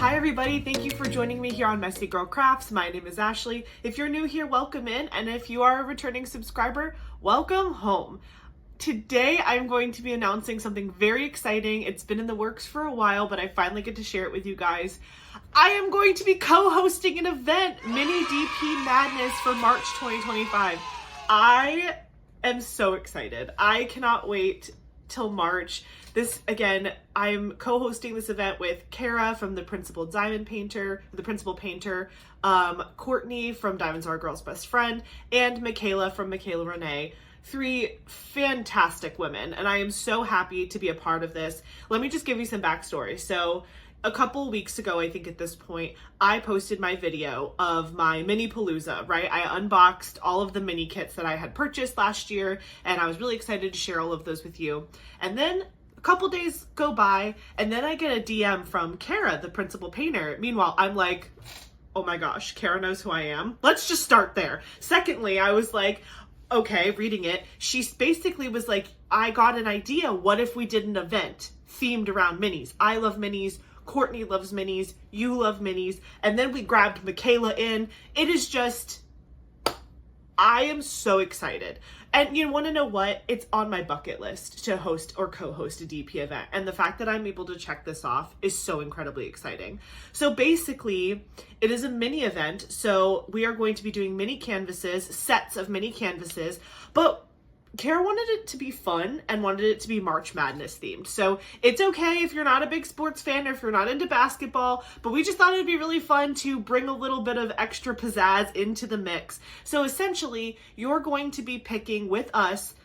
Hi everybody, thank you for joining me here on Messy Girl Crafts. My name is Ashley. If you're new here, welcome in, and if you are a returning subscriber, welcome home. Today I'm going to be announcing something very exciting. It's been in the works for a while, but I finally get to share it with you guys. I am going to be co-hosting an event, Mini DP Madness, for March 2025. I am so excited. I cannot wait till March. I'm co-hosting this event with Carra from the Principal Painter, Courtney from Diamonds Are a Girl's Best Friend, and Michaela from Michaela Renee. 3 fantastic women, and I am so happy to be a part of this. Let me just give you some backstory. So a couple weeks ago, I think at this point, I posted my video of my mini palooza, right? I unboxed all of the mini kits that I had purchased last year, and I was really excited to share all of those with you. And then a couple days go by, and then I get a DM from Carra, the Principal Painter. Meanwhile, I'm like, oh my gosh, Carra knows who I am. Let's just start there. Secondly, I was like, okay, reading it, she basically was like, I got an idea. What if we did an event themed around minis? I love minis. Courtney loves minis. You love minis. And then we grabbed Michaela in. It is just, I am so excited. And you want to know what? It's on my bucket list to host or co-host a DP event. And the fact that I'm able to check this off is so incredibly exciting. So basically, it is a mini event. So we are going to be doing mini canvases, sets of mini canvases, but Carra wanted it to be fun and wanted it to be March Madness themed. So it's okay if you're not a big sports fan or if you're not into basketball, but we just thought it'd be really fun to bring a little bit of extra pizzazz into the mix. So essentially, you're going to be picking with us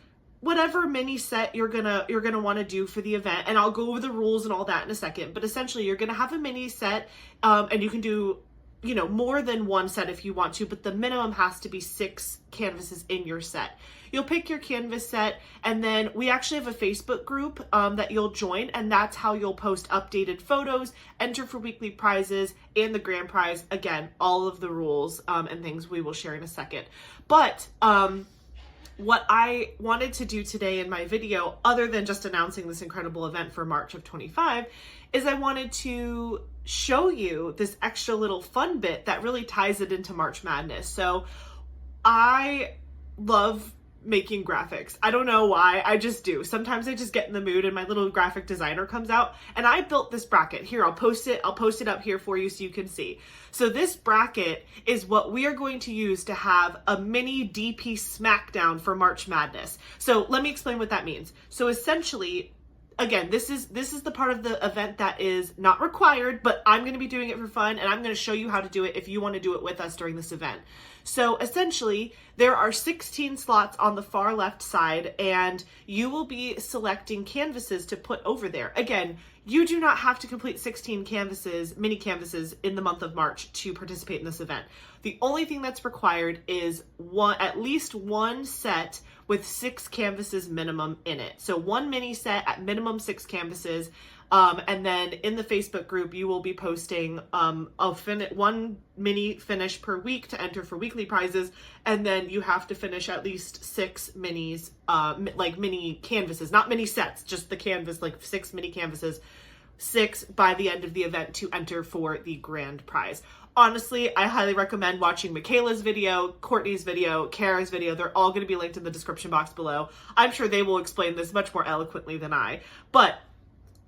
whatever mini set you're gonna want to do for the event, and I'll go over the rules and all that in a second. But essentially, you're gonna have a mini set, and you can do more than one set if you want to, but the minimum has to be 6 canvases in your set. You'll pick your canvas set, and then we actually have a Facebook group that you'll join, and that's how you'll post updated photos, enter for weekly prizes, and the grand prize. Again, all of the rules and things we will share in a second. But what I wanted to do today in my video, other than just announcing this incredible event for March of 25, is I wanted to show you this extra little fun bit that really ties it into March Madness. So I love making graphics. I don't know why, I just do. Sometimes I just get in the mood and my little graphic designer comes out, and I built this bracket. Here, I'll post it up here for you so you can see. So this bracket is what we are going to use to have a mini DP smackdown for March Madness. So let me explain what that means. So essentially, again, this is the part of the event that is not required, but I'm going to be doing it for fun, and I'm going to show you how to do it if you want to do it with us during this event. So essentially, there are 16 slots on the far left side, and you will be selecting canvases to put over there. Again, you do not have to complete 16 canvases, mini canvases, in the month of March to participate in this event. The only thing that's required is at least one set with 6 canvases minimum in it. So one mini set at minimum 6 canvases. And then in the Facebook group, you will be posting one mini finish per week to enter for weekly prizes. And then you have to finish at least 6 minis, like mini canvases, not mini sets, just the canvas, like 6 mini canvases, 6 by the end of the event to enter for the grand prize. Honestly, I highly recommend watching Michaela's video, Courtney's video, Carra's video. They're all going to be linked in the description box below. I'm sure they will explain this much more eloquently than I. But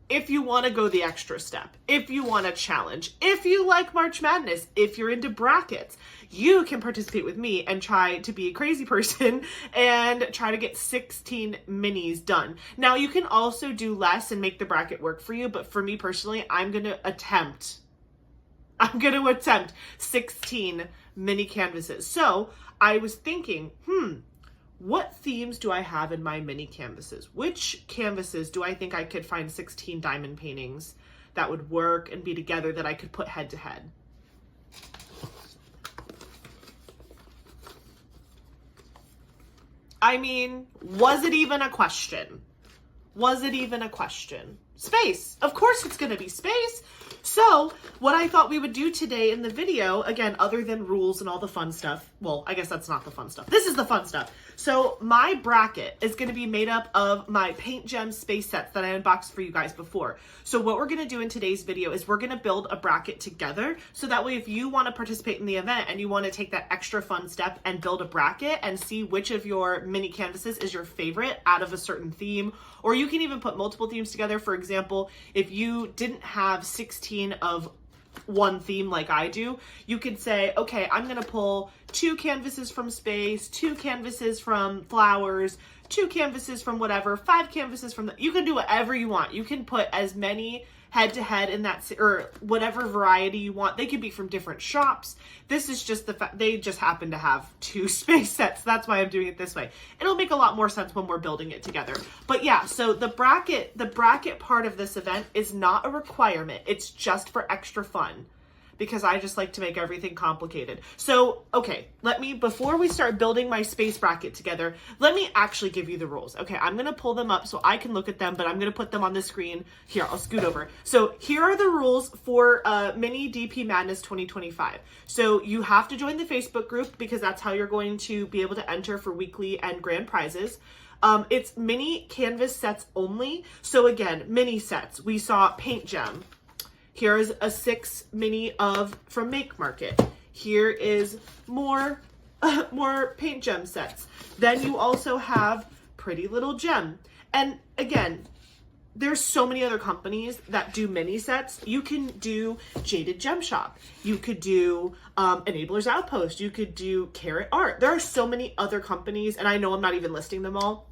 if you want to go the extra step, if you want a challenge, if you like March Madness, if you're into brackets, you can participate with me and try to be a crazy person and try to get 16 minis done. Now, you can also do less and make the bracket work for you, but for me personally, I'm going to attempt 16 mini canvases. So I was thinking, what themes do I have in my mini canvases? Which canvases do I think I could find 16 diamond paintings that would work and be together that I could put head to head? I mean, was it even a question? Was it even a question? Space. Of course it's going to be space. So what I thought we would do today in the video, again, other than rules and all the fun stuff, well, I guess that's not the fun stuff. This is the fun stuff. So my bracket is going to be made up of my Paint Gem space sets that I unboxed for you guys before. So what we're going to do in today's video is we're going to build a bracket together. So that way, if you want to participate in the event and you want to take that extra fun step and build a bracket and see which of your mini canvases is your favorite out of a certain theme, or you can even put multiple themes together. For example, if you didn't have 16 of one theme like I do, you could say, okay, I'm going to pull 2 canvases from space, 2 canvases from flowers, 2 canvases from whatever, 5 canvases from you can do whatever you want. You can put as many head to head in that, or whatever variety you want. They could be from different shops. This is just the fact they just happen to have 2 space sets. That's why I'm doing it this way. It'll make a lot more sense when we're building it together. But yeah, so the bracket part of this event is not a requirement. It's just for extra fun, because I just like to make everything complicated. So, okay, before we start building my space bracket together, let me actually give you the rules. Okay, I'm gonna pull them up so I can look at them, but I'm gonna put them on the screen. Here, I'll scoot over. So here are the rules for Mini DP Madness 2025. So you have to join the Facebook group because that's how you're going to be able to enter for weekly and grand prizes. It's mini canvas sets only. So again, mini sets. We saw Paint Gem. Here is a 6 mini from Make Market. Here is more Paint Gem sets. Then you also have Pretty Little Gem. And again, there's so many other companies that do mini sets. You can do Jaded Gem Shop. You could do Enabler's Outpost. You could do Carrot Art. There are so many other companies, and I know I'm not even listing them all.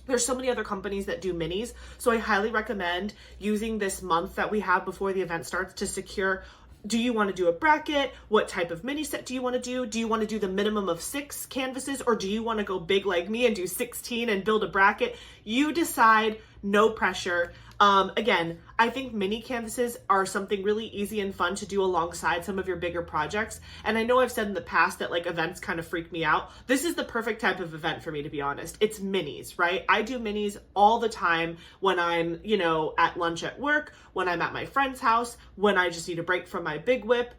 There's so many other companies that do minis. So I highly recommend using this month that we have before the event starts to secure, do you want to do a bracket? What type of mini set do you want to do? Do you want to do the minimum of 6 canvases, or do you want to go big like me and do 16 and build a bracket? You decide, no pressure. Again, I think mini canvases are something really easy and fun to do alongside some of your bigger projects. And I know I've said in the past that like events kind of freak me out. This is the perfect type of event for me, to be honest. It's minis, right? I do minis all the time when I'm, at lunch at work, when I'm at my friend's house, when I just need a break from my big whip.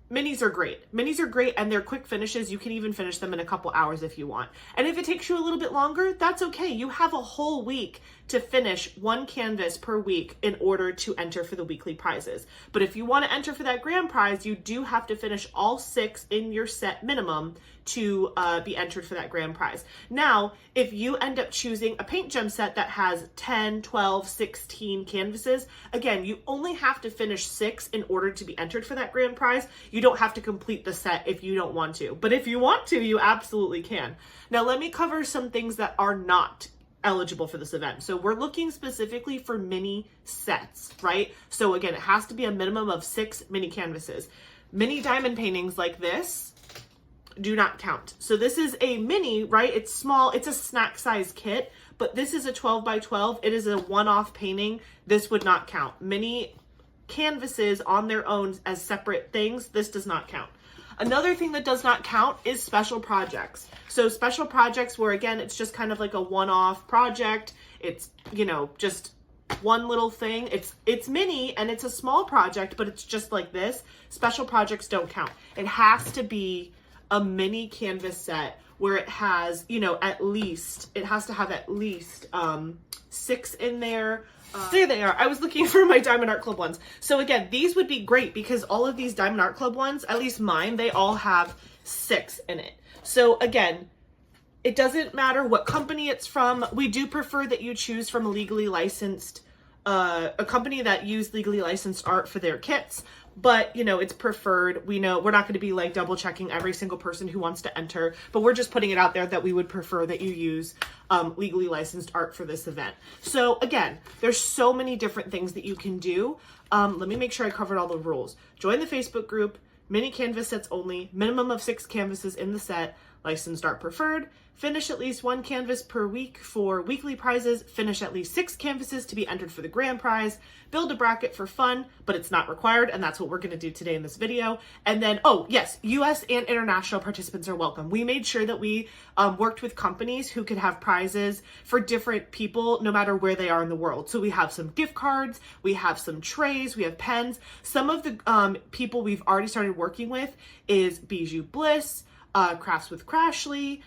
Minis are great. Minis are great, and they're quick finishes. You can even finish them in a couple hours if you want. And if it takes you a little bit longer, that's okay. You have a whole week to finish 1 canvas per week in order to enter for the weekly prizes. But if you want to enter for that grand prize, you do have to finish all 6 in your set minimum to be entered for that grand prize. Now, if you end up choosing a Paint Gem set that has 10, 12, 16 canvases, again, you only have to finish 6 in order to be entered for that grand prize. You don't have to complete the set if you don't want to. But if you want to, you absolutely can. Now, let me cover some things that are not eligible for this event. So we're looking specifically for mini sets, right? So again, it has to be a minimum of 6 mini canvases. Mini diamond paintings like this do not count. So this is a mini, right? It's small, it's a snack size kit, but this is a 12 by 12. It is a one-off painting. This would not count. Mini canvases on their own as separate things, this does not count. Another thing that does not count is special projects. So special projects where, again, it's just kind of like a one-off project. It's, just one little thing. It's mini and it's a small project, but it's just like this. Special projects don't count. It has to be a mini canvas set where it has, it has to have at least 6 in there. There they are. I was looking for my Diamond Art Club ones. So again, these would be great because all of these Diamond Art Club ones, at least mine, they all have 6 in it. So again, it doesn't matter what company it's from. We do prefer that you choose from a legally licensed, a company that use legally licensed art for their kits. But, it's preferred. We know we're not going to be like double checking every single person who wants to enter, but we're just putting it out there that we would prefer that you use legally licensed art for this event. So again, there's so many different things that you can do. Let me make sure I covered all the rules. Join the Facebook group, mini canvas sets only, minimum of 6 canvases in the set, licensed art preferred, finish at least 1 canvas per week for weekly prizes, finish at least 6 canvases to be entered for the grand prize, build a bracket for fun, but it's not required, and that's what we're going to do today in this video. And then, oh yes, US and international participants are welcome. We made sure that we worked with companies who could have prizes for different people no matter where they are in the world. So we have some gift cards, we have some trays, we have pens. Some of the people we've already started working with is Bijou Bliss, Crafts with Crashly,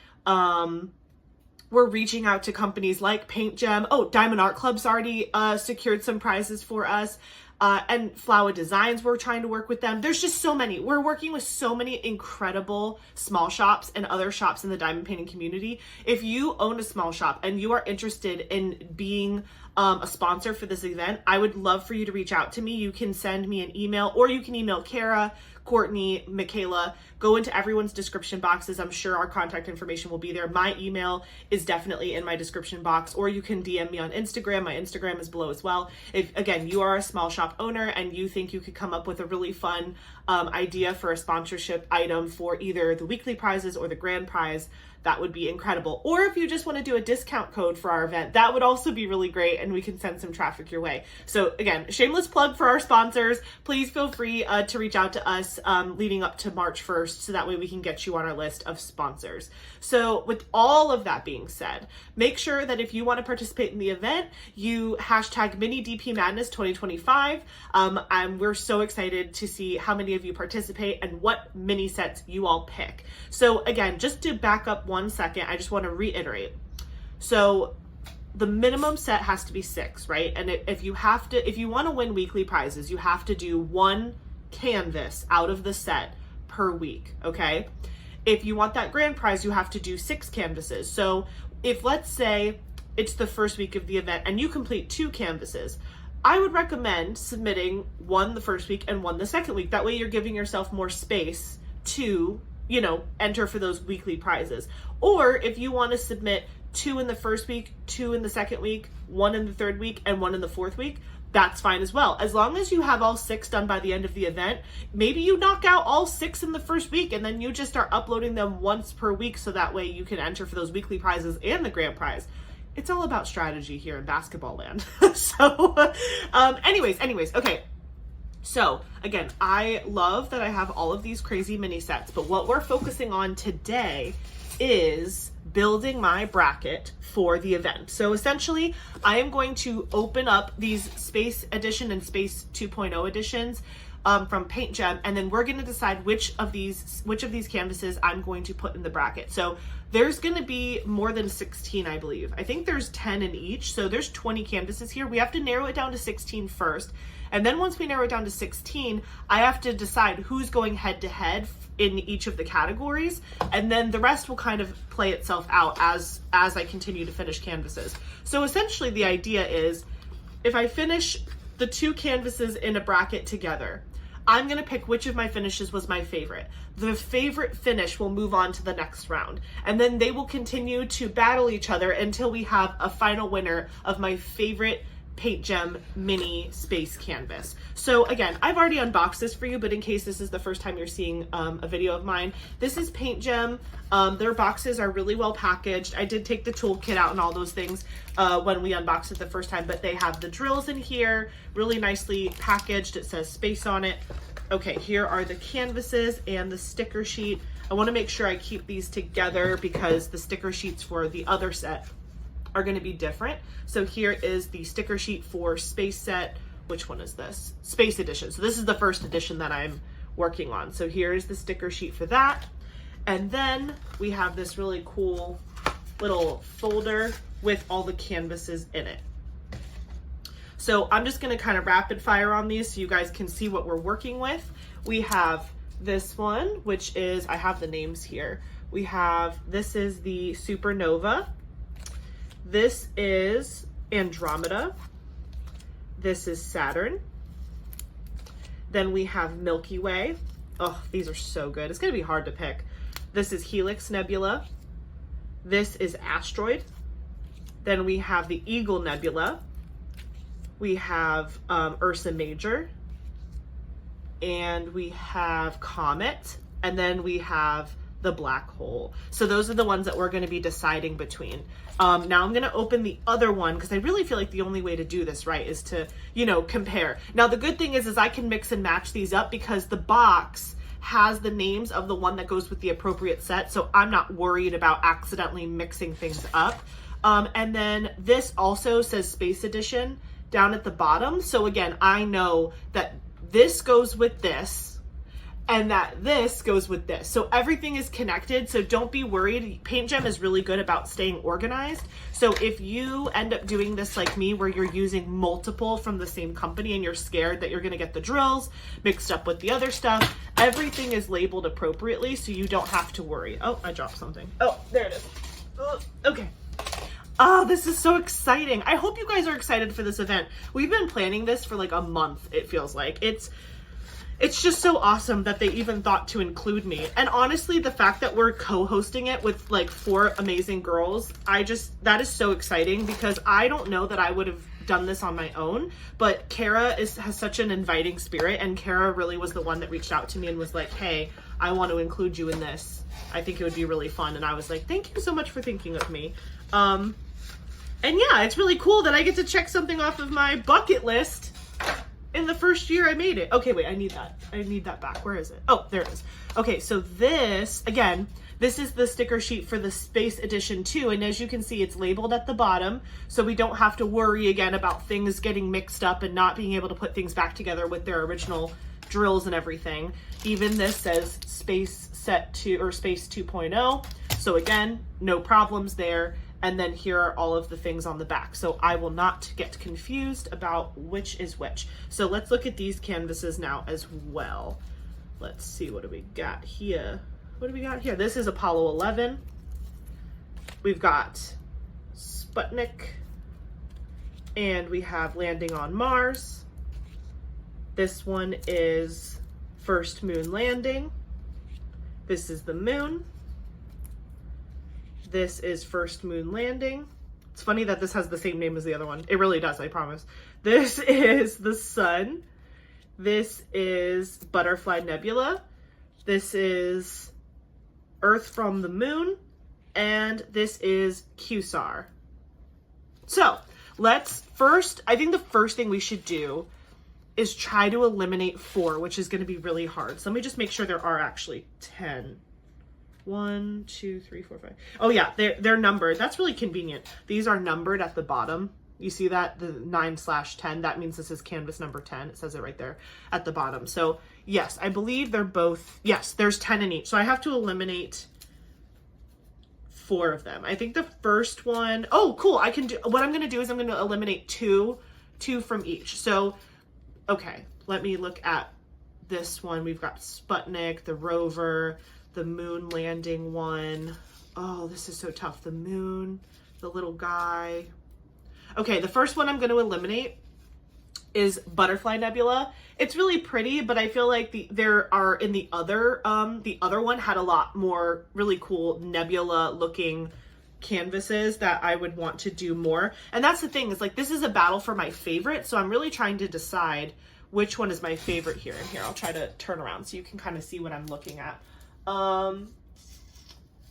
we're reaching out to companies like Paint Gem. Oh, Diamond Art Club's already secured some prizes for us. And Flower Designs, we're trying to work with them. There's just so many. We're working with so many incredible small shops and other shops in the diamond painting community. If you own a small shop and you are interested in being a sponsor for this event, I would love for you to reach out to me. You can send me an email, or you can email Carra, Courtney, Michaela. Go into everyone's description boxes. I'm sure our contact information will be there. My email is definitely in my description box, or you can DM me on Instagram. My Instagram is below as well. If, again, you are a small shop owner and you think you could come up with a really fun idea for a sponsorship item for either the weekly prizes or the grand prize, that would be incredible. Or if you just want to do a discount code for our event, that would also be really great, and we can send some traffic your way. So again, shameless plug for our sponsors. Please feel free to reach out to us leading up to March 1st, so that way we can get you on our list of sponsors. So with all of that being said, make sure that if you want to participate in the event, you hashtag mini DP Madness 2025. And we're so excited to see how many of you participate and what mini sets you all pick. So again, just to back up 1 second, I just want to reiterate. So the minimum set has to be 6, right? And if you want to win weekly prizes, you have to do 1 canvas out of the set per week, okay? If you want that grand prize, you have to do 6 canvases. So if, let's say, it's the first week of the event and you complete 2 canvases, I would recommend submitting 1 the first week and 1 the second week. That way you're giving yourself more space to, enter for those weekly prizes. Or if you want to submit 2 in the first week, 2 in the second week, 1 in the third week, and 1 in the fourth week, that's fine as well. As long as you have all 6 done by the end of the event, maybe you knock out all 6 in the first week and then you just start uploading them once per week, so that way you can enter for those weekly prizes and the grand prize. It's all about strategy here in basketball land. So anyways, okay. So again, I love that I have all of these crazy mini sets, but what we're focusing on today is building my bracket for the event. So essentially, I am going to open up these Space Edition and Space 2.0 editions from Paint Gem, and then we're going to decide which of these canvases I'm going to put in the bracket. So there's going to be more than 16, I believe. I think there's 10 in each, so there's 20 canvases here. We have to narrow it down to 16 first, and then once we narrow it down to 16, I have to decide who's going head to head in each of the categories, and then the rest will kind of play itself out as I continue to finish canvases. So essentially the idea is, if I finish the 2 canvases in a bracket together, I'm going to pick which of my finishes was my favorite. The favorite finish will move on to the next round, and then they will continue to battle each other until we have a final winner of my favorite Paint Gem mini space canvas. So again, I've already unboxed this for you, but in case this is the first time you're seeing a video of mine, this is Paint Gem. Their boxes are really well packaged. I did take the toolkit out and all those things when we unboxed it the first time, but they have the drills in here, really nicely packaged. It says space on it. Okay, here are the canvases and the sticker sheet. I want to make sure I keep these together because the sticker sheets for the other set are going to be different. So here is the sticker sheet for Space Set. Which one is this? Space Edition. So this is the first edition that I'm working on. So here's the sticker sheet for that. And then we have this really cool little folder with all the canvases in it. So I'm just going to kind of rapid fire on these so you guys can see what we're working with. We have this one, which is, I have the names here. This is the Supernova. This is Andromeda. This is Saturn. Then we have Milky Way. Oh, these are so good. It's going to be hard to pick. This is Helix Nebula. This is Asteroid. Then we have the Eagle Nebula. We have Ursa Major. And we have Comet. And then we have the Black Hole. So those are the ones that we're going to be deciding between. Now I'm going to open the other one because I really feel like the only way to do this right is to, compare. Now the good thing is I can mix and match these up because the box has the names of the one that goes with the appropriate set. So I'm not worried about accidentally mixing things up. And then this also says Space Edition down at the bottom. So again, I know that this goes with this. and that this goes with this. So everything is connected, so don't be worried. Paint Gem is really good about staying organized. So if you end up doing this like me, where you're using multiple from the same company and you're scared that you're gonna get the drills mixed up with the other stuff, everything is labeled appropriately, so you don't have to worry. Oh, I dropped something. Oh, there it is. Oh, okay. Oh, this is so exciting. I hope you guys are excited for this event. We've been planning this for like a month, it feels like. It's just so awesome that they even thought to include me. And honestly, the fact that we're co-hosting it with like 4 amazing girls, that is so exciting, because I don't know that I would have done this on my own, but Carra has such an inviting spirit, and Carra really was the one that reached out to me and was like, hey, I want to include you in this. I think it would be really fun. And I was like, thank you so much for thinking of me. And yeah, it's really cool that I get to check something off of my bucket list in the first year I made it. Okay, wait, I need that back. Where is it? Oh, there it is. Okay, so this, again, this is the sticker sheet for the Space Edition 2, and as you can see, it's labeled at the bottom, so we don't have to worry again about things getting mixed up and not being able to put things back together with their original drills and everything. Even this says Space Set 2 or Space 2.0, so again, no problems there. And then here are all of the things on the back. So I will not get confused about which is which. So let's look at these canvases now as well. Let's see, what do we got here? What do we got here? This is Apollo 11. We've got Sputnik. And we have Landing on Mars. This one is First Moon Landing. This is the moon. This is First Moon Landing. It's funny that this has the same name as the other one. It really does, I promise. This is the sun. This is Butterfly Nebula. This is Earth from the Moon. And this is QSAR. So I think the first thing we should do is try to eliminate 4, which is going to be really hard. So let me just make sure there are actually 10. 1, 2, 3, 4, 5. Oh yeah, they're numbered. That's really convenient. These are numbered at the bottom. You see that? The 9/10. That means this is canvas number 10. It says it right there at the bottom. So yes, I believe they're both, yes, there's 10 in each. So I have to eliminate 4 of them. I think the first one, oh cool, what I'm going to do is I'm going to eliminate two from each. So, okay, let me look at this one. We've got Sputnik, the rover, the moon landing one. Oh, this is so tough. The moon, the little guy. Okay, the first one I'm going to eliminate is Butterfly Nebula. It's really pretty, but I feel like the other one had a lot more really cool nebula looking canvases that I would want to do more. And that's the thing, is like, this is a battle for my favorite. So I'm really trying to decide which one is my favorite here. And here, I'll try to turn around so you can kind of see what I'm looking at.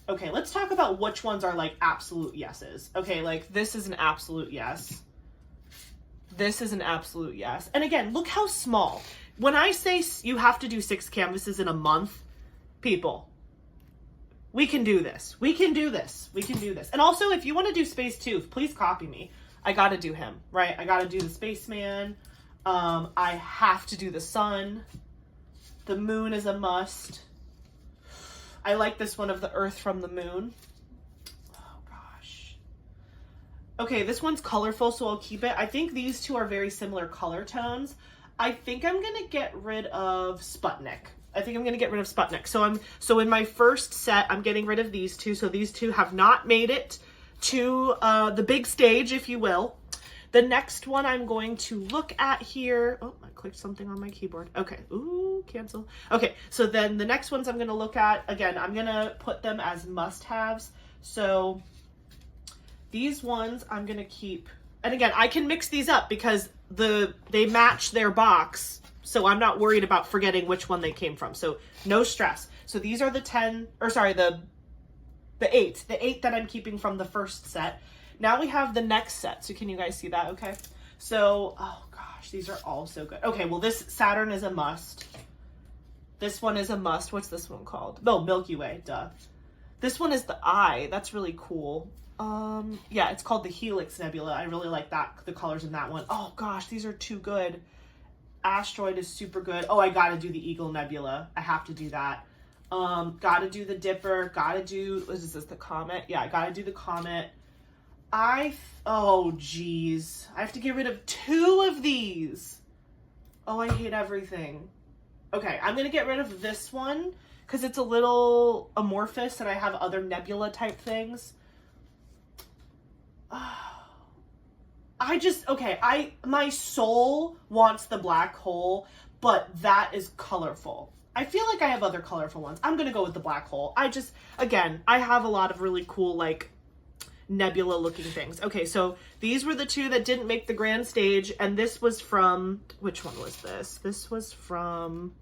Okay, let's talk about which ones are like absolute yeses. Okay, like this is an absolute yes. This is an absolute yes. And again, look how small. When I say you have to do 6 canvases in a month, people, we can do this. We can do this. We can do this. And also, if you want to do Space 2, please copy me. I got to do him, right? I got to do the spaceman. I have to do the sun. The moon is a must. I like this one of the Earth from the moon. Oh gosh. Okay, this one's colorful, so I'll keep it. I think these two are very similar color tones. I think I'm gonna get rid of Sputnik. So in my first set, I'm getting rid of these two. So these two have not made it to the big stage, if you will. The next one I'm going to look at here. Oh, I clicked something on my keyboard. Okay. Ooh, cancel. Okay. So then the next ones I'm going to look at, again, I'm going to put them as must-haves. So these ones I'm going to keep. And again, I can mix these up because they match their box. So I'm not worried about forgetting which one they came from. So no stress. So these are the 8. The 8 that I'm keeping from the first set. Now we have the next set. So can you guys see that? Okay. So, oh gosh, these are all so good. Okay, well, this Saturn is a must. This one is a must. What's this one called? Oh, Milky Way, duh. This one is the Eye. That's really cool. Yeah, it's called the Helix Nebula. I really like that, the colors in that one. Oh gosh, these are too good. Asteroid is super good. Oh, I gotta do the Eagle Nebula. I have to do that. Gotta do the Dipper. Gotta do, what is this, the Comet? Yeah, I gotta do the Comet. Oh, geez. I have to get rid of 2 of these. Oh, I hate everything. Okay, I'm gonna get rid of this one because it's a little amorphous and I have other nebula type things. My soul wants the black hole, but that is colorful. I feel like I have other colorful ones. I'm gonna go with the black hole. I have a lot of really cool, like, nebula looking things. Okay, so these were the 2 that didn't make the grand stage, and this was from, which one was this? This was from,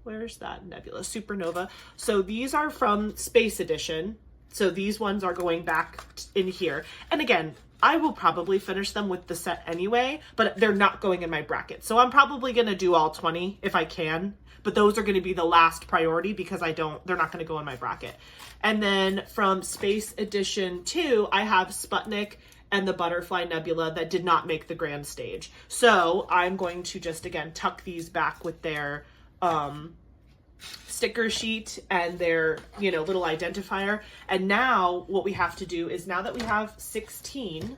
where's that nebula? Supernova. So these are from Space Edition. So these ones are going back in here. And again, I will probably finish them with the set anyway, but they're not going in my bracket. So I'm probably going to do all 20 if I can, but those are going to be the last priority because they're not going to go in my bracket. And then from Space Edition 2, I have Sputnik and the Butterfly Nebula that did not make the grand stage. So I'm going to just, again, tuck these back with their sticker sheet and their, little identifier. And now what we have to do is, now that we have 16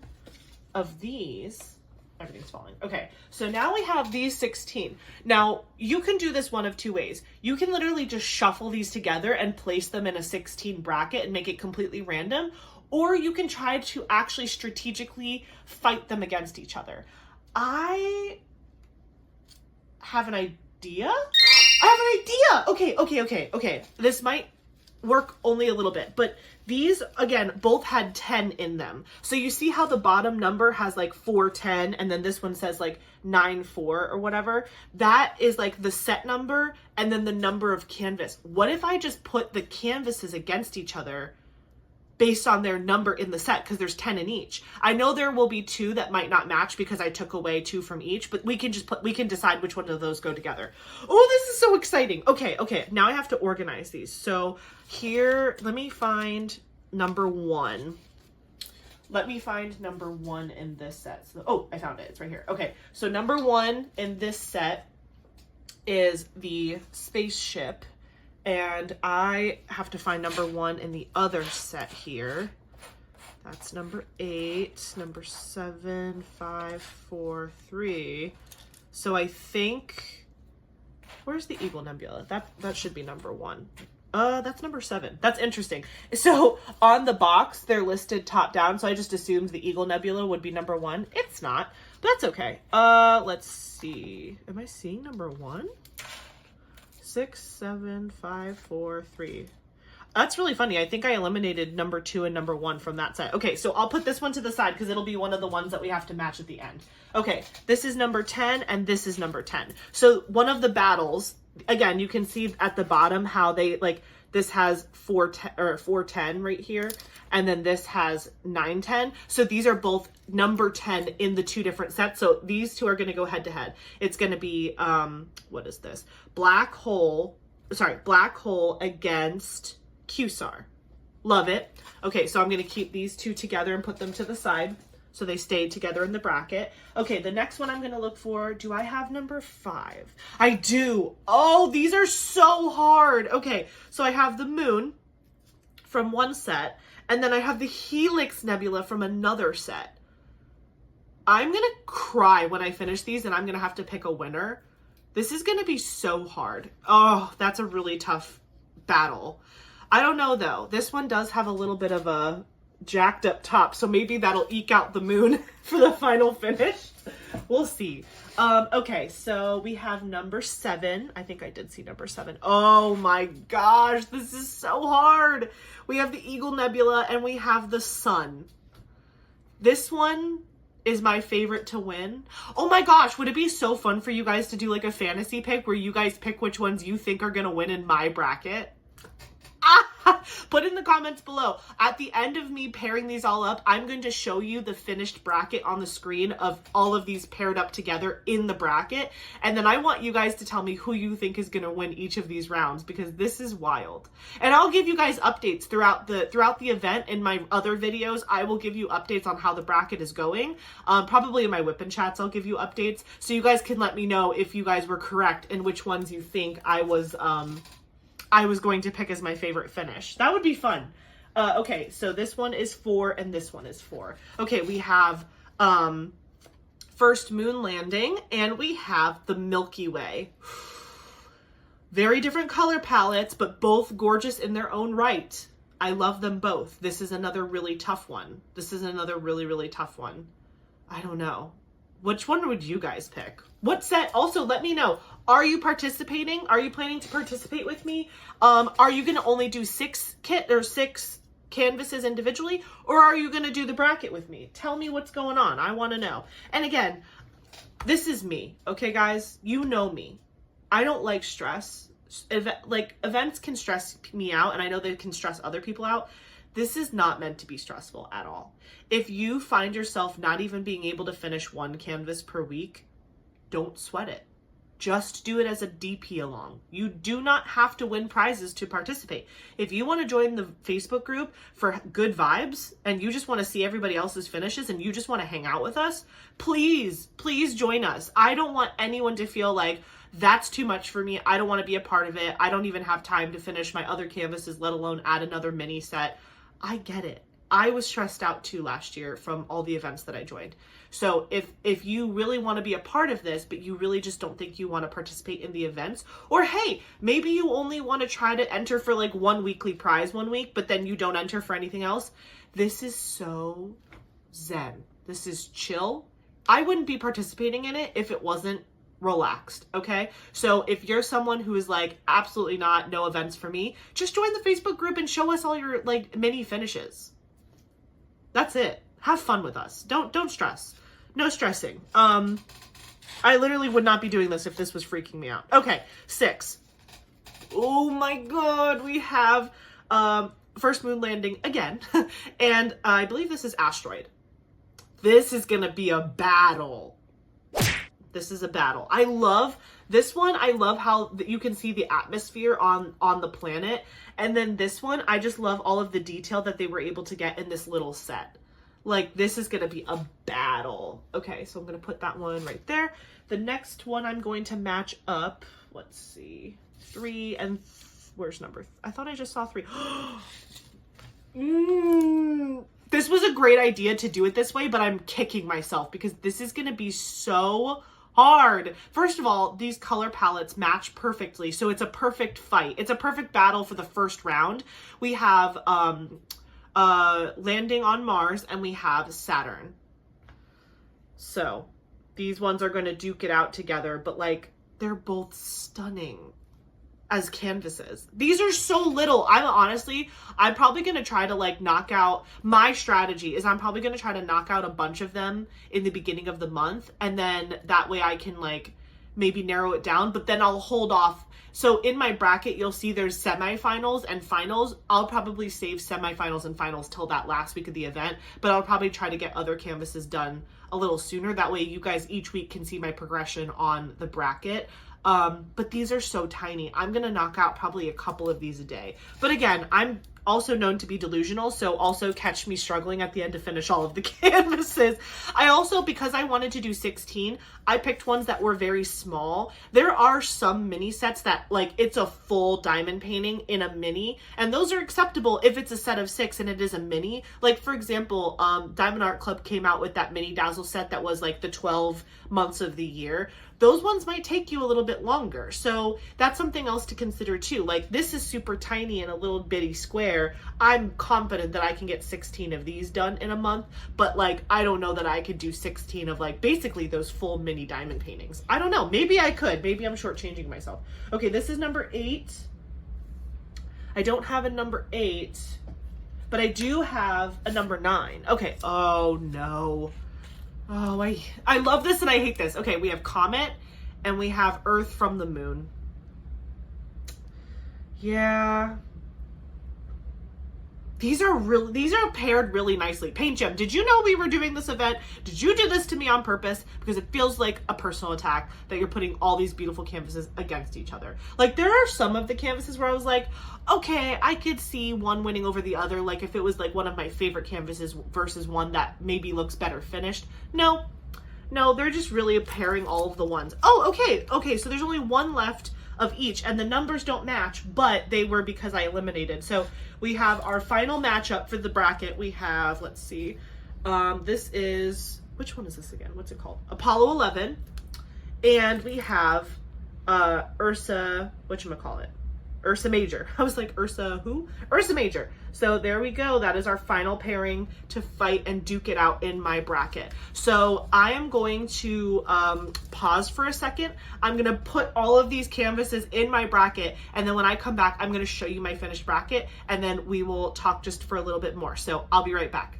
of these, everything's falling. Okay, so now we have these 16. Now, you can do this one of 2 ways. You can literally just shuffle these together and place them in a 16 bracket and make it completely random, or you can try to actually strategically fight them against each other. I have an idea. Okay. This might work only a little bit, but these, again, both had 10 in them. So you see how the bottom number has like 410, and then this one says like 94 or whatever? That is like the set number and then the number of canvas. What if I just put the canvases against each other based on their number in the set, because there's 10 in each? I know there will be 2 that might not match because I took away 2 from each, but we can decide which one of those go together. Oh, this is so exciting. Okay. Now I have to organize these. So here, let me find number 1. Let me find number 1 in this set. So, I found it. It's right here. Okay. So number 1 in this set is the spaceship. And I have to find number 1 in the other set here. That's number 8, number 7, 5, 4, 3. So I think, where's the Eagle Nebula? That should be number 1. That's number 7. That's interesting. So on the box, they're listed top down. So I just assumed the Eagle Nebula would be number 1. It's not, but that's okay. Let's see. Am I seeing number 1? 6, 7, 5, 4, 3. That's really funny. I think I eliminated number 2 and number 1 from that set. Okay, so I'll put this one to the side because it'll be one of the ones that we have to match at the end. Okay, this is number 10 and this is number 10. So one of the battles, again, you can see at the bottom how they, like, this has 410 right here, and then this has 910. So these are both number 10 in the 2 different sets. So these 2 are going to go head to head. It's going to be, what is this? Black hole against QSAR. Love it. Okay, so I'm going to keep these 2 together and put them to the side so they stay together in the bracket. Okay, the next one I'm going to look for, do I have number 5? I do. Oh, these are so hard. Okay, so I have the moon from one set, and then I have the Helix Nebula from another set. I'm going to cry when I finish these, and I'm going to have to pick a winner. This is going to be so hard. Oh, that's a really tough battle. I don't know, though. This one does have a little bit of a jacked up top, so maybe that'll eke out the moon for the final finish. We'll see. Okay, so we have number 7. I think I did see number 7. Oh my gosh, this is so hard. We have the Eagle Nebula and we have the sun. This one is my favorite to win. Oh my gosh, would it be so fun for you guys to do like a fantasy pick where you guys pick which ones you think are gonna win in my bracket? Ah! Put in the comments below. At the end of me pairing these all up, I'm going to show you the finished bracket on the screen of all of these paired up together in the bracket. And then I want you guys to tell me who you think is going to win each of these rounds, because this is wild. And I'll give you guys updates throughout the event. In my other videos, I will give you updates on how the bracket is going. Probably in my whipping chats, I'll give you updates. So you guys can let me know if you guys were correct and which ones you think I was going to pick as my favorite finish. That would be fun. Okay, so this one is 4 and this one is 4. Okay, we have First Moon Landing and we have the Milky Way. Very different color palettes, but both gorgeous in their own right. I love them both. This is another really tough one. This is another really, really tough one. I don't know. Which one would you guys pick? What set? Also, let me know. Are you participating? Are you planning to participate with me? Are you going to only do 6 canvases individually, or are you going to do the bracket with me? Tell me what's going on. I want to know. And again, this is me. Okay, guys? You know me. I don't like stress. Events can stress me out, and I know they can stress other people out. This is not meant to be stressful at all. If you find yourself not even being able to finish 1 canvas per week, don't sweat it. Just do it as a DP along. You do not have to win prizes to participate. If you want to join the Facebook group for good vibes and you just want to see everybody else's finishes and you just want to hang out with us, please, please join us. I don't want anyone to feel like that's too much for me. I don't want to be a part of it. I don't even have time to finish my other canvases, let alone add another mini set. I get it. I was stressed out too last year from all the events that I joined. So if you really want to be a part of this, but you really just don't think you want to participate in the events, or hey, maybe you only want to try to enter for like 1 weekly prize 1 week, but then you don't enter for anything else, this is so zen. This is chill. I wouldn't be participating in it if it wasn't relaxed, okay? So if you're someone who is like, absolutely not, no events for me, just join the Facebook group and show us all your like mini finishes. That's it. Have fun with us. Don't stress. No stressing. I literally would not be doing this if this was freaking me out. Okay, 6. Oh my god, we have First Moon Landing again. And I believe this is Asteroid. This is gonna be a battle. This is a battle. I love this one. I love how you can see the atmosphere on the planet. And then this one, I just love all of the detail that they were able to get in this little set. Like, this is going to be a battle. Okay, so I'm going to put that one right there. The next one I'm going to match up. Let's see. 3 and... Where's number... I thought I just saw 3. This was a great idea to do it this way, but I'm kicking myself because this is going to be so hard. First of all, these color palettes match perfectly, so it's a perfect fight. It's a perfect battle for the first round. We have Landing on Mars and we have Saturn. So these ones are going to duke it out together, but like they're both stunning as canvases. These are so little. I'm probably going to try to like knock out, my strategy is I'm probably going to try to knock out a bunch of them in the beginning of the month. And then that way I can like maybe narrow it down, but then I'll hold off. So in my bracket, you'll see there's semifinals and finals. I'll probably save semifinals and finals till that last week of the event, but I'll probably try to get other canvases done a little sooner. That way you guys each week can see my progression on the bracket. But these are so tiny. I'm going to knock out probably a couple of these a day. But again, I'm also known to be delusional, so also catch me struggling at the end to finish all of the canvases. I also, because I wanted to do 16, I picked ones that were very small. There are some mini sets that like it's a full diamond painting in a mini, and those are acceptable if it's a set of 6 and it is a mini. Like for example, Diamond Art Club came out with that mini dazzle set that was like the 12 months of the year. Those ones might take you a little bit longer. So that's something else to consider too. Like this is super tiny in a little bitty square. I'm confident that I can get 16 of these done in a month, but like, I don't know that I could do 16 of like basically those full mini diamond paintings. I don't know. Maybe I could. Maybe I'm shortchanging myself. Okay, this is number 8. I don't have a number 8, but I do have a number 9. Okay. Oh no. Oh, I love this and I hate this. Okay, we have Comet and we have Earth from the Moon. Yeah. these are paired really nicely. Paint Gem, did you know we were doing this event? Did you do this to me on purpose? Because it feels like a personal attack that you're putting all these beautiful canvases against each other. Like, there are some of the canvases where I was like, okay, I could see one winning over the other. Like, if it was like one of my favorite canvases versus one that maybe looks better finished. No, they're just really pairing all of the ones. Oh, okay, so there's only one left of each, and the numbers don't match, but they were because I eliminated. So we have our final matchup for the bracket. We have, let's see, this is, which one is this again? What's it called? Apollo 11. And we have Ursa, whatchamacallit? Ursa Major. I was like, Ursa who? Ursa Major. So there we go. That is our final pairing to fight and duke it out in my bracket. So I am going to pause for a second. I'm going to put all of these canvases in my bracket. And then when I come back, I'm going to show you my finished bracket. And then we will talk just for a little bit more. So I'll be right back.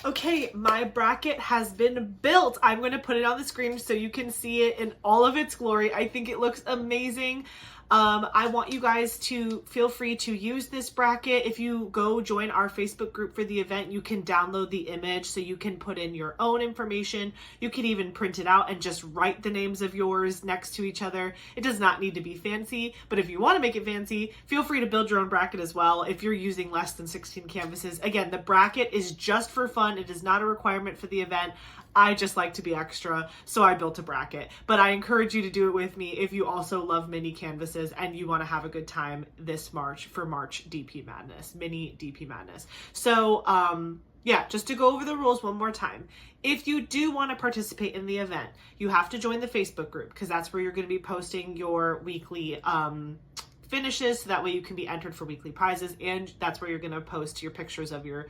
Okay, my bracket has been built. I'm going to put it on the screen so you can see it in all of its glory. I think it looks amazing. I want you guys to feel free to use this bracket. If you go join our Facebook group for the event, you can download the image so you can put in your own information. You can even print it out and just write the names of yours next to each other. It does not need to be fancy, but if you want to make it fancy, feel free to build your own bracket as well if you're using less than 16 canvases. Again, the bracket is just for fun. It is not a requirement for the event. I just like to be extra, so I built a bracket. But I encourage you to do it with me if you also love mini canvases and you want to have a good time this March for March DP Madness, mini DP Madness. So, yeah, just to go over the rules one more time. If you do want to participate in the event, you have to join the Facebook group because that's where you're going to be posting your weekly finishes, so that way you can be entered for weekly prizes, and that's where you're going to post your pictures of your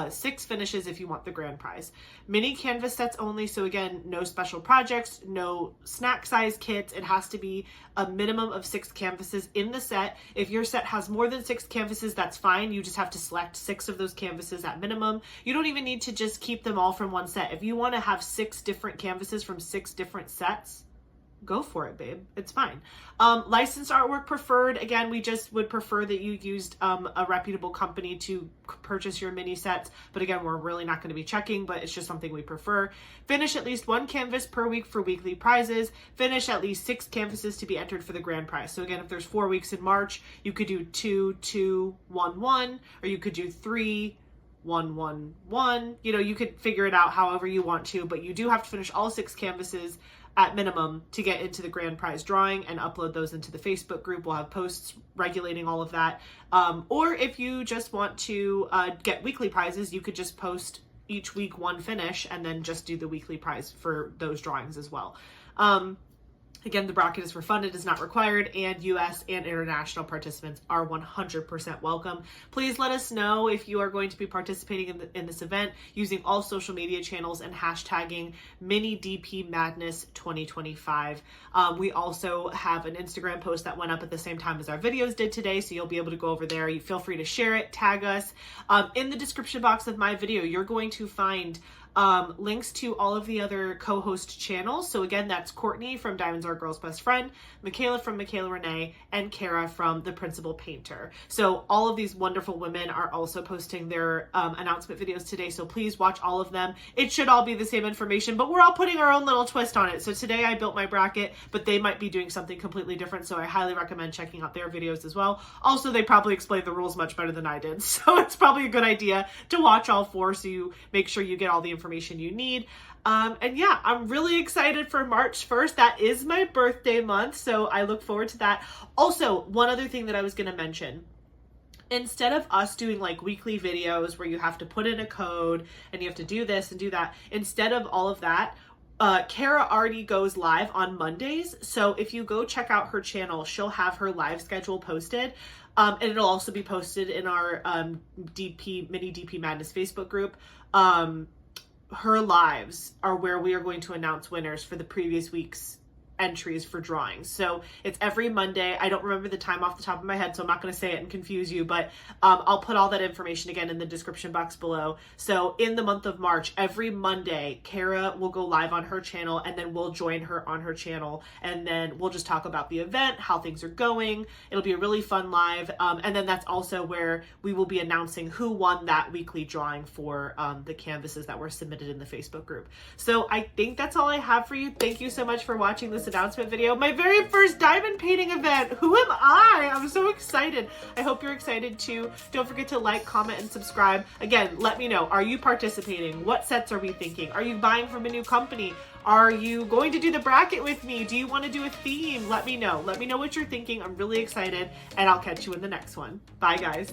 6 finishes if you want the grand prize. Mini canvas sets only, so again, no special projects, no snack size kits. It has to be a minimum of 6 canvases in the set. If your set has more than 6 canvases, that's fine. You just have to select 6 of those canvases at minimum. You don't even need to just keep them all from one set. If you want to have 6 different canvases from 6 different sets, go for it, babe. It's fine. Licensed artwork preferred. Again, we just would prefer that you used a reputable company to purchase your mini sets. But again, we're really not going to be checking, but it's just something we prefer. Finish at least 1 canvas per week for weekly prizes. Finish at least 6 canvases to be entered for the grand prize. So again, if there's 4 weeks in March, you could do 2, 2, 1, 1, or you could do 3, 1, 1, 1. You know, you could figure it out however you want to, but you do have to finish all 6 canvases at minimum to get into the grand prize drawing and upload those into the Facebook group. We'll have posts regulating all of that. Or if you just want to get weekly prizes, you could just post each week 1 finish and then just do the weekly prize for those drawings as well. Again, the bracket is for fun. It is not required, and U.S. and international participants are 100% welcome. Please let us know if you are going to be participating in this event using all social media channels and hashtagging Mini DP Madness 2025. We also have an Instagram post that went up at the same time as our videos did today, so you'll be able to go over there. You feel free to share it, tag us. In the description box of my video, you're going to find links to all of the other co-host channels. So again, that's Courtney from Diamonds Are Girl's Best Friend, Michaela from Michaela Renee, and Carra from The Principal Painter. So all of these wonderful women are also posting their announcement videos today. So please watch all of them. It should all be the same information, but we're all putting our own little twist on it. So today I built my bracket, but they might be doing something completely different. So I highly recommend checking out their videos as well. Also, they probably explained the rules much better than I did. So it's probably a good idea to watch all 4 so you make sure you get all the information you need. And yeah, I'm really excited for March 1st. That is my birthday month, so I look forward to that. Also, one other thing that I was going to mention. Instead of us doing like weekly videos where you have to put in a code and you have to do this and do that, instead of all of that, Carra already goes live on Mondays. So if you go check out her channel, she'll have her live schedule posted. And it'll also be posted in our Mini DP Madness Facebook group. Her lives are where we are going to announce winners for the previous week's entries for drawings. So it's every Monday. I don't remember the time off the top of my head, so I'm not going to say it and confuse you, but I'll put all that information again in the description box below. So in the month of March, every Monday, Carra will go live on her channel, and then we'll join her on her channel, and then we'll just talk about the event, how things are going. It'll be a really fun live, and then that's also where we will be announcing who won that weekly drawing for the canvases that were submitted in the Facebook group. So I think that's all I have for you. Thank you so much for watching this announcement video. My very first diamond painting event. Who am I? I'm so excited. I hope you're excited too. Don't forget to like, comment, and subscribe. Again, let me know. Are you participating? What sets are we thinking? Are you buying from a new company? Are you going to do the bracket with me? Do you want to do a theme? Let me know. Let me know what you're thinking. I'm really excited, and I'll catch you in the next one. Bye, guys.